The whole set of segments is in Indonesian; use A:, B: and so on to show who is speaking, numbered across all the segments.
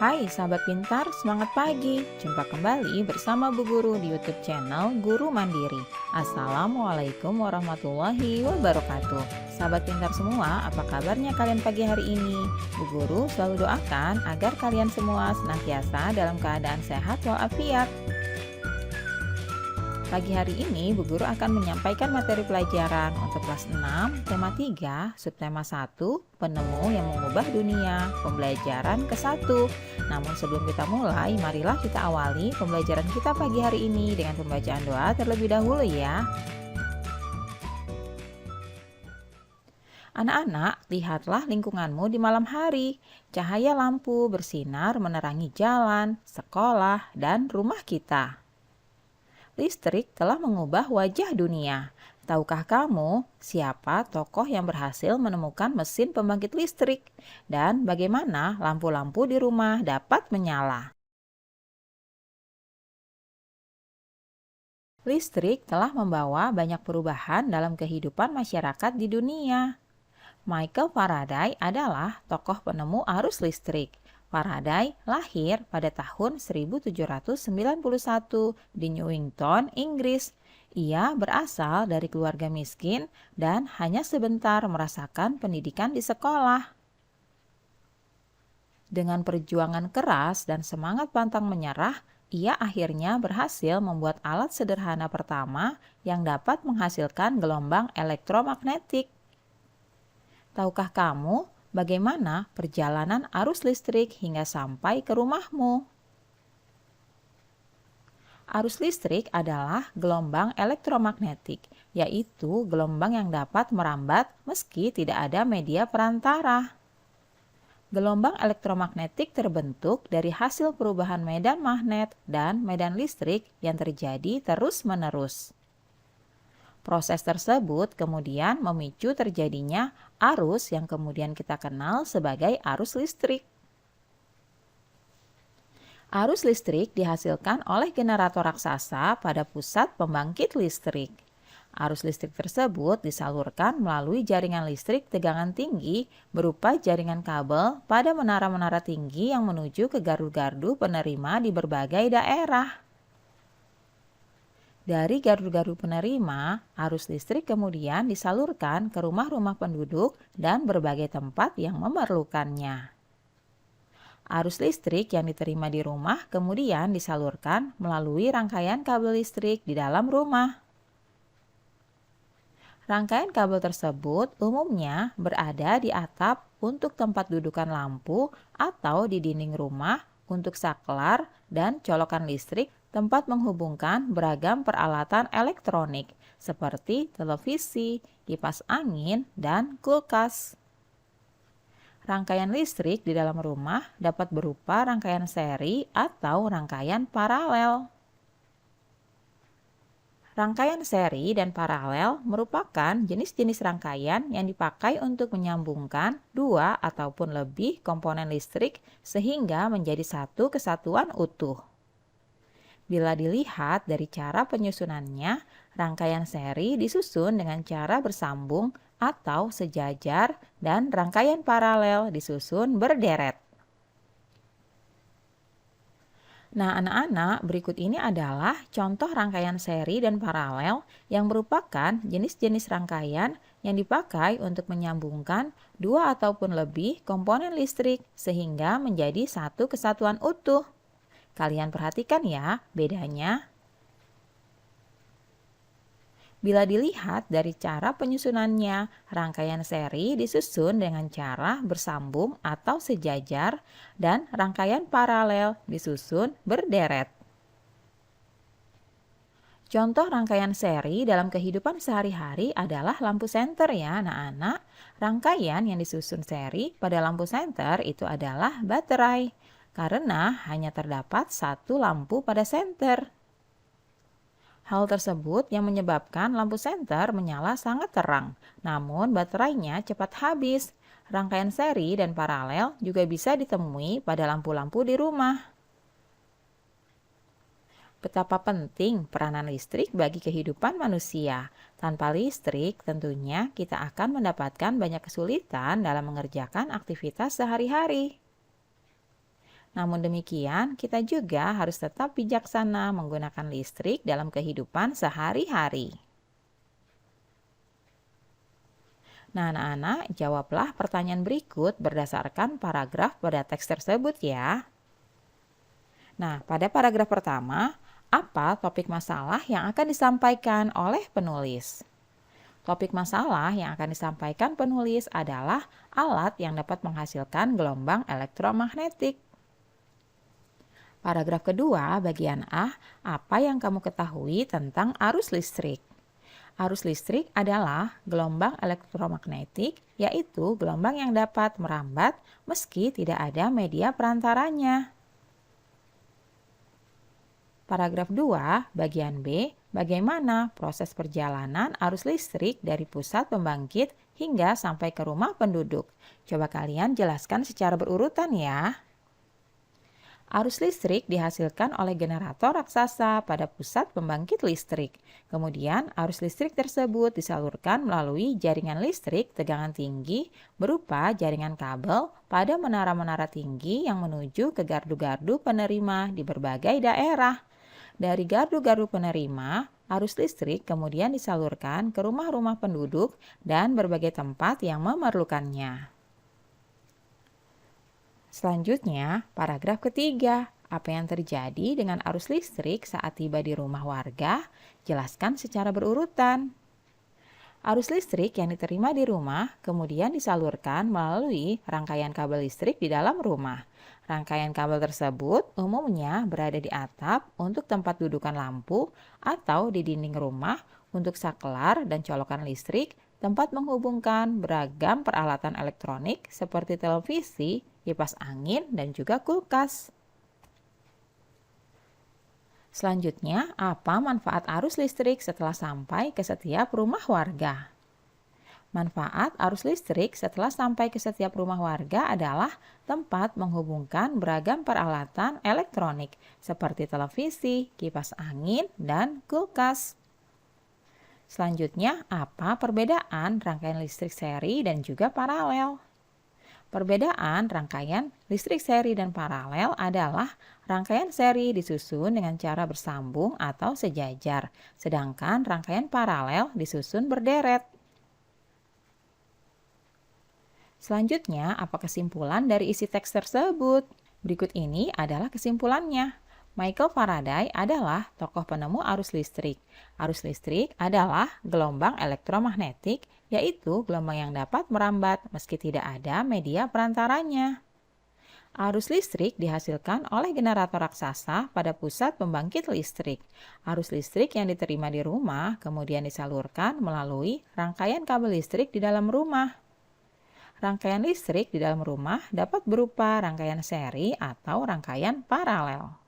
A: Hai sahabat pintar, semangat pagi. Jumpa kembali bersama Bu Guru di YouTube channel Guru Mandiri. Assalamualaikum warahmatullahi wabarakatuh. Sahabat pintar semua, apa kabarnya kalian pagi hari ini? Bu Guru selalu doakan agar kalian semua senantiasa dalam keadaan sehat walafiat. Pagi hari ini, Bu Guru akan menyampaikan materi pelajaran untuk kelas 6, tema 3, subtema 1, penemu yang mengubah dunia, pembelajaran ke-1. Namun sebelum kita mulai, marilah kita awali pembelajaran kita pagi hari ini dengan pembacaan doa terlebih dahulu ya. Anak-anak, lihatlah lingkunganmu di malam hari. Cahaya lampu bersinar menerangi jalan, sekolah, dan rumah kita. Listrik telah mengubah wajah dunia. Tahukah kamu siapa tokoh yang berhasil menemukan mesin pembangkit listrik dan bagaimana lampu-lampu di rumah dapat menyala? Listrik telah membawa banyak perubahan dalam kehidupan masyarakat di dunia. Michael Faraday adalah tokoh penemu arus listrik. Faraday lahir pada tahun 1791 di Newington, Inggris. Ia berasal dari keluarga miskin dan hanya sebentar merasakan pendidikan di sekolah. Dengan perjuangan keras dan semangat pantang menyerah, ia akhirnya berhasil membuat alat sederhana pertama yang dapat menghasilkan gelombang elektromagnetik. Tahukah kamu bagaimana perjalanan arus listrik hingga sampai ke rumahmu? Arus listrik adalah gelombang elektromagnetik, yaitu gelombang yang dapat merambat meski tidak ada media perantara. Gelombang elektromagnetik terbentuk dari hasil perubahan medan magnet dan medan listrik yang terjadi terus-menerus. Proses tersebut kemudian memicu terjadinya arus yang kemudian kita kenal sebagai arus listrik. Arus listrik dihasilkan oleh generator raksasa pada pusat pembangkit listrik. Arus listrik tersebut disalurkan melalui jaringan listrik tegangan tinggi berupa jaringan kabel pada menara-menara tinggi yang menuju ke gardu-gardu penerima di berbagai daerah. Dari gardu-gardu penerima, arus listrik kemudian disalurkan ke rumah-rumah penduduk dan berbagai tempat yang memerlukannya. Arus listrik yang diterima di rumah kemudian disalurkan melalui rangkaian kabel listrik di dalam rumah. Rangkaian kabel tersebut umumnya berada di atap untuk tempat dudukan lampu atau di dinding rumah untuk saklar dan colokan listrik tempat menghubungkan beragam peralatan elektronik seperti televisi, kipas angin, dan kulkas. Rangkaian listrik di dalam rumah dapat berupa rangkaian seri atau rangkaian paralel. Rangkaian seri dan paralel merupakan jenis-jenis rangkaian yang dipakai untuk menyambungkan dua ataupun lebih komponen listrik sehingga menjadi satu kesatuan utuh. Bila dilihat dari cara penyusunannya, rangkaian seri disusun dengan cara bersambung atau sejajar dan rangkaian paralel disusun berderet. Nah, anak-anak, berikut ini adalah contoh rangkaian seri dan paralel yang merupakan jenis-jenis rangkaian yang dipakai untuk menyambungkan dua ataupun lebih komponen listrik sehingga menjadi satu kesatuan utuh. Kalian perhatikan ya bedanya. Bila dilihat dari cara penyusunannya, rangkaian seri disusun dengan cara bersambung atau sejajar dan rangkaian paralel disusun berderet. Contoh rangkaian seri dalam kehidupan sehari-hari adalah lampu senter ya anak-anak. Rangkaian yang disusun seri pada lampu senter itu adalah baterai, karena hanya terdapat satu lampu pada senter. Hal tersebut yang menyebabkan lampu senter menyala sangat terang, namun baterainya cepat habis. Rangkaian seri dan paralel juga bisa ditemui pada lampu-lampu di rumah. Betapa penting peranan listrik bagi kehidupan manusia. Tanpa listrik, tentunya kita akan mendapatkan banyak kesulitan dalam mengerjakan aktivitas sehari-hari. Namun demikian, kita juga harus tetap bijaksana menggunakan listrik dalam kehidupan sehari-hari. Nah, anak-anak, jawablah pertanyaan berikut berdasarkan paragraf pada teks tersebut ya. Nah, pada paragraf pertama, apa topik masalah yang akan disampaikan oleh penulis? Topik masalah yang akan disampaikan penulis adalah alat yang dapat menghasilkan gelombang elektromagnetik. Paragraf kedua, bagian A, apa yang kamu ketahui tentang arus listrik? Arus listrik adalah gelombang elektromagnetik, yaitu gelombang yang dapat merambat meski tidak ada media perantaranya. Paragraf 2, bagian B, bagaimana proses perjalanan arus listrik dari pusat pembangkit hingga sampai ke rumah penduduk. Coba kalian jelaskan secara berurutan ya. Arus listrik dihasilkan oleh generator raksasa pada pusat pembangkit listrik. Kemudian, arus listrik tersebut disalurkan melalui jaringan listrik tegangan tinggi berupa jaringan kabel pada menara-menara tinggi yang menuju ke gardu-gardu penerima di berbagai daerah. Dari gardu-gardu penerima, arus listrik kemudian disalurkan ke rumah-rumah penduduk dan berbagai tempat yang memerlukannya. Selanjutnya, paragraf ketiga. Apa yang terjadi dengan arus listrik saat tiba di rumah warga? Jelaskan secara berurutan. Arus listrik yang diterima di rumah kemudian disalurkan melalui rangkaian kabel listrik di dalam rumah. Rangkaian kabel tersebut umumnya berada di atap untuk tempat dudukan lampu atau di dinding rumah untuk saklar dan colokan listrik, tempat menghubungkan beragam peralatan elektronik seperti televisi, kipas angin, dan juga kulkas. Selanjutnya, apa manfaat arus listrik setelah sampai ke setiap rumah warga? Manfaat arus listrik setelah sampai ke setiap rumah warga adalah tempat menghubungkan beragam peralatan elektronik seperti televisi, kipas angin, dan kulkas. Selanjutnya, apa perbedaan rangkaian listrik seri dan juga paralel? Perbedaan rangkaian listrik seri dan paralel adalah rangkaian seri disusun dengan cara bersambung atau sejajar, sedangkan rangkaian paralel disusun berderet. Selanjutnya, apa kesimpulan dari isi teks tersebut? Berikut ini adalah kesimpulannya. Michael Faraday adalah tokoh penemu arus listrik. Arus listrik adalah gelombang elektromagnetik, yaitu gelombang yang dapat merambat meski tidak ada media perantaranya. Arus listrik dihasilkan oleh generator raksasa pada pusat pembangkit listrik. Arus listrik yang diterima di rumah kemudian disalurkan melalui rangkaian kabel listrik di dalam rumah. Rangkaian listrik di dalam rumah dapat berupa rangkaian seri atau rangkaian paralel.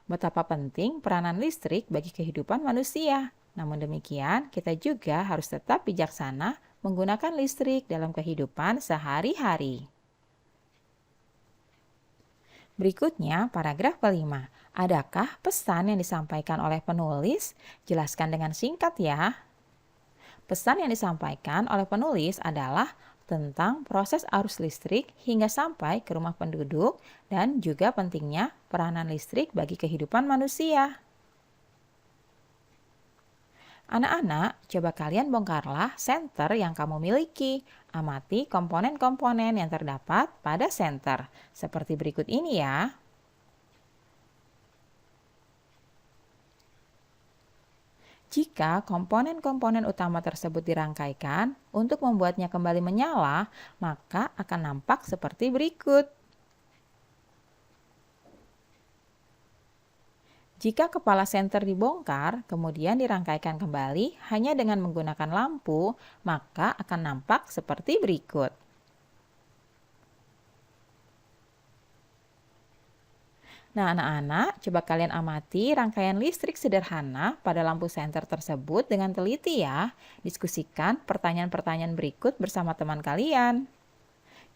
A: Betapa penting peranan listrik bagi kehidupan manusia. Namun demikian, kita juga harus tetap bijaksana menggunakan listrik dalam kehidupan sehari-hari. Berikutnya, paragraf kelima. Adakah pesan yang disampaikan oleh penulis? Jelaskan dengan singkat ya. Pesan yang disampaikan oleh penulis adalah tentang proses arus listrik hingga sampai ke rumah penduduk dan juga pentingnya peranan listrik bagi kehidupan manusia. Anak-anak, coba kalian bongkarlah senter yang kamu miliki. Amati komponen-komponen yang terdapat pada senter. Seperti berikut ini ya. Jika komponen-komponen utama tersebut dirangkaikan untuk membuatnya kembali menyala, maka akan nampak seperti berikut. Jika kepala senter dibongkar, kemudian dirangkaikan kembali hanya dengan menggunakan lampu, maka akan nampak seperti berikut. Nah, anak-anak, coba kalian amati rangkaian listrik sederhana pada lampu senter tersebut dengan teliti ya. Diskusikan pertanyaan-pertanyaan berikut bersama teman kalian.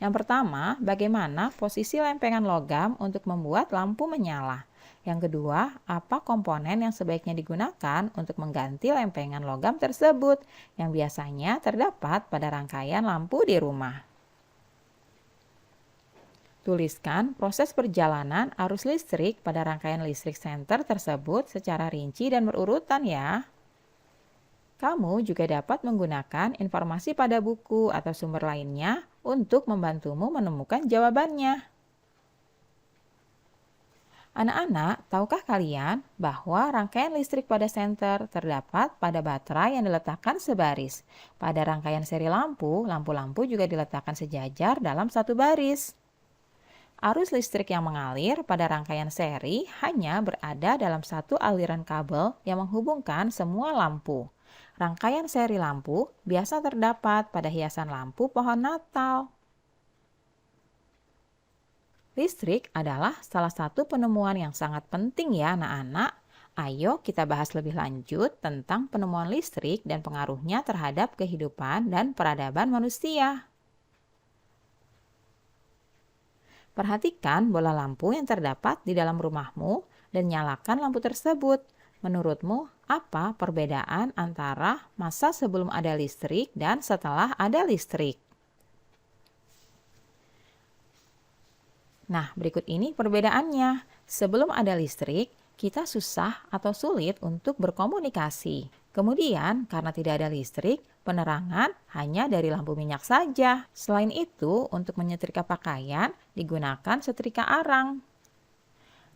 A: Yang pertama, bagaimana posisi lempengan logam untuk membuat lampu menyala? Yang kedua, apa komponen yang sebaiknya digunakan untuk mengganti lempengan logam tersebut yang biasanya terdapat pada rangkaian lampu di rumah? Tuliskan proses perjalanan arus listrik pada rangkaian listrik senter tersebut secara rinci dan berurutan ya. Kamu juga dapat menggunakan informasi pada buku atau sumber lainnya untuk membantumu menemukan jawabannya. Anak-anak, tahukah kalian bahwa rangkaian listrik pada senter terdapat pada baterai yang diletakkan sebaris? Pada rangkaian seri lampu, lampu-lampu juga diletakkan sejajar dalam satu baris. Arus listrik yang mengalir pada rangkaian seri hanya berada dalam satu aliran kabel yang menghubungkan semua lampu. Rangkaian seri lampu biasa terdapat pada hiasan lampu pohon Natal. Listrik adalah salah satu penemuan yang sangat penting ya anak-anak. Ayo kita bahas lebih lanjut tentang penemuan listrik dan pengaruhnya terhadap kehidupan dan peradaban manusia. Perhatikan bola lampu yang terdapat di dalam rumahmu dan nyalakan lampu tersebut. Menurutmu, apa perbedaan antara masa sebelum ada listrik dan setelah ada listrik? Nah, berikut ini perbedaannya. Sebelum ada listrik, kita susah atau sulit untuk berkomunikasi. Kemudian, karena tidak ada listrik, penerangan hanya dari lampu minyak saja. Selain itu, untuk menyetrika pakaian digunakan setrika arang.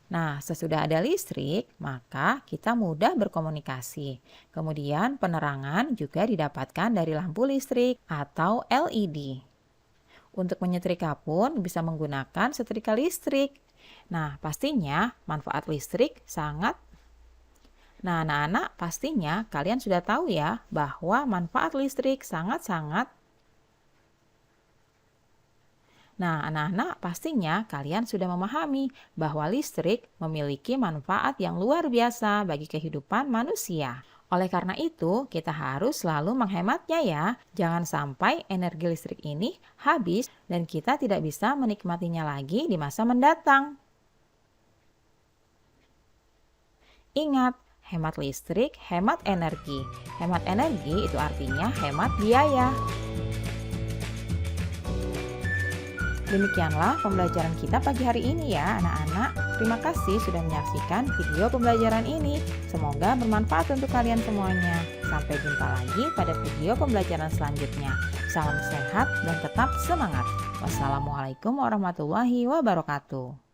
A: Nah, sesudah ada listrik, maka kita mudah berkomunikasi. Kemudian, penerangan juga didapatkan dari lampu listrik atau LED. Untuk menyetrika pun bisa menggunakan setrika listrik. Nah, pastinya manfaat listrik sangat. Nah, anak-anak, pastinya kalian sudah tahu ya bahwa manfaat listrik sangat-sangat. Nah, anak-anak, pastinya kalian sudah memahami bahwa listrik memiliki manfaat yang luar biasa bagi kehidupan manusia. Oleh karena itu, kita harus selalu menghematnya ya. Jangan sampai energi listrik ini habis dan kita tidak bisa menikmatinya lagi di masa mendatang. Ingat, hemat listrik, hemat energi. Hemat energi itu artinya hemat biaya. Demikianlah pembelajaran kita pagi hari ini ya anak-anak. Terima kasih sudah menyaksikan video pembelajaran ini. Semoga bermanfaat untuk kalian semuanya. Sampai jumpa lagi pada video pembelajaran selanjutnya. Salam sehat dan tetap semangat. Wassalamualaikum warahmatullahi wabarakatuh.